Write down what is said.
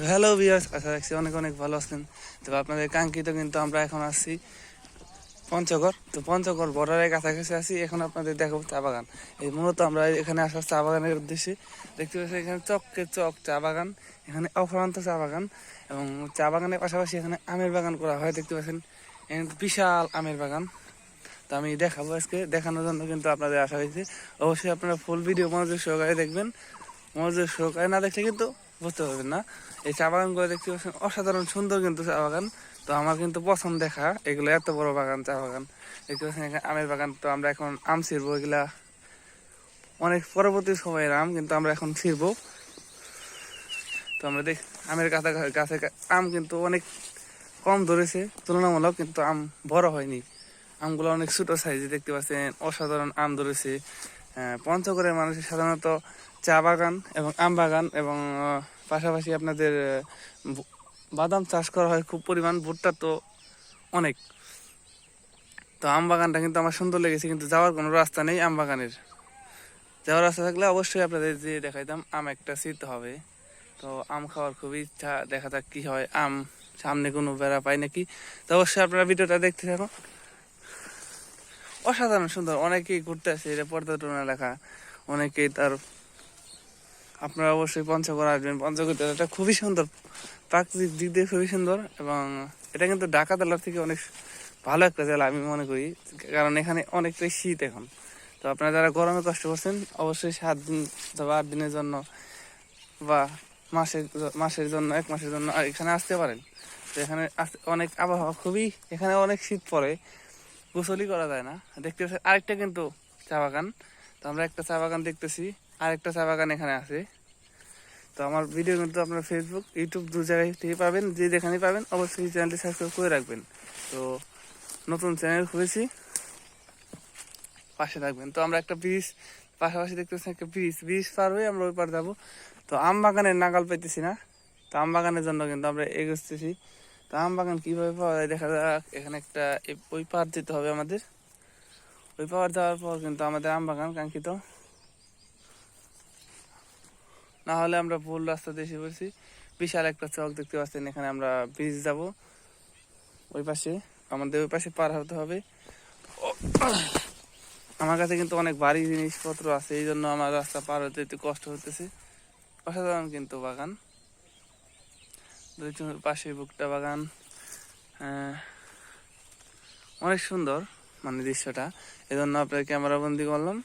Hello viewers, আশা রাখছি অনেক অনেক ভালো আছেন। তবে আপনাদের কাঙ্ক্ষিত কিন্তু আমরা এখন আসছি পঞ্চগড়। তো পঞ্চগড় বর্ডারের কাছাকাছি আছি। এখন আপনাদের দেখাবো চা বাগান। এই মূলত আমরা এখানে আসার চা বাগানের উদ্দেশ্যে দেখতে পাচ্ছি এখানে চককে চক চা বাগান, এখানে অফুরন্ত চা বাগান এবং চা বাগানের পাশাপাশি এখানে আমের বাগান করা হয়। দেখতে পাচ্ছেন এখানে বিশাল আমের বাগান। তো আমি দেখাবো, আজকে দেখানোর জন্য কিন্তু আপনাদের আসা হয়েছে। অবশ্যই আপনারা ফুল ভিডিও মনোযোগ সহকারে দেখবেন। মনোযোগ সহকারে না দেখলে কিন্তু বুঝতে পারবেন না। এই চা বাগানগুলো দেখতে পাচ্ছেন অসাধারণ সুন্দর কিন্তু চা বাগান। তো আমার কিন্তু পছন্দ দেখা এগুলো, এত বড় বাগান চা বাগান দেখতে পাচ্ছেন। এখানে আমের বাগান। তো আমরা এখন আম ছিড়বো, এগুলা অনেক পরবর্তী সময়ের আম, কিন্তু আমরা এখন ছিড়বো। তো আমরা আমের গাছে আম কিন্তু অনেক কম ধরেছে তুলনামূলক, কিন্তু আম বড় হয়নি। আমগুলো অনেক ছোট সাইজে দেখতে পাচ্ছেন, অসাধারণ আম ধরেছে। পঞ্চগড়ের মানুষের সাধারণত চা বাগান এবং আম বাগান এবং পাশাপাশি আপনাদের বাদাম চাষ করা হয় খুব পরিমাণ, ভুট্টা তো অনেক। তো আম বাগানটা কিন্তু আমার সুন্দর লেগেছে, কিন্তু যাওয়ার কোনো রাস্তা নেই আম বাগানের। যাওয়ার রাস্তা থাকলে অবশ্যই আপনাদের যে দেখাইতাম, আম একটা ছিঁড়তে হবে। তো আম খাওয়ার খুবই ইচ্ছা, দেখা যাক কি হয়, আম সামনে কোনো বেড়া পাই নাকি। তো অবশ্যই আপনারা ভিডিওটা দেখতে থাকুন। অসাধারণ সুন্দর, অনেকেই ঘুরতে আসে, এটা পর্যটন এলাকা, অনেকেই তার। আপনারা অবশ্যই পঞ্চগড় আসবেন। পঞ্চগড় জেলাটা খুবই সুন্দর, প্রাকৃতিক দিক দিয়ে খুবই সুন্দর এবং এটা কিন্তু ঢাকা জেলার থেকে অনেক ভালো একটা জেলা আমি মনে করি, কারণ এখানে অনেকটাই শীত এখন। তো আপনারা যারা গরমে কষ্ট করছেন, অবশ্যই 7 দিন অথবা 8 দিনের জন্য বা মাসের জন্য, 1 মাসের জন্য এখানে আসতে পারেন। তো এখানে অনেক আবহাওয়া খুবই, এখানে অনেক শীত পড়ে, গোসলই করা যায় না। দেখতে পাচ্ছি আরেকটা কিন্তু চা বাগান। তো আমরা একটা চা বাগান দেখতেছি, আরেকটা চা বাগান এখানে আছে। তো আমার ভিডিও কিন্তু আপনার ফেসবুক, ইউটিউব দু জায়গায় থেকে পাবেন, যে যেখানে পাবেন অবশ্যই চ্যানেলটি সাবস্ক্রাইব করে রাখবেন। তো নতুন চ্যানেল খুলেছি, পাশে থাকবেন। তো আমরা একটা ব্রিজ পাশাপাশি দেখতে পাচ্ছি, একটা ব্রিজ পার হয়ে আমরা ওই পার যাবো। তো আম বাগানের নাগাল পাইতেছি না, তো আম বাগানের জন্য কিন্তু আমরা এগোচ্তেছি। তো আম বাগান কিভাবে পাওয়া যায় দেখা যাক। এখানে একটা ওই পার যেতে হবে আমাদের, ওই পার যাওয়ার পর কিন্তু আমাদের আম বাগান কাঙ্ক্ষিত। না হলে আমরা ভুল রাস্তাতে এসে পড়ছি। বিশাল একটা চক দেখতে পাচ্ছেন, এখানে আমরা ব্রিজ যাব ওই পাশে, আমাদের ওই পাশে পার হতে হবে। আমার কাছে কিন্তু অনেক ভারী জিনিসপত্র আছে, এই জন্য আমার রাস্তা পার হতে একটু কষ্ট হতেছে। অসাধারণ কিন্তু বাগান, পাশে ভুট্টা বাগান, অনেক সুন্দর মানে দৃশ্যটা, এই জন্য আপনার ক্যামেরা বন্দি করলাম।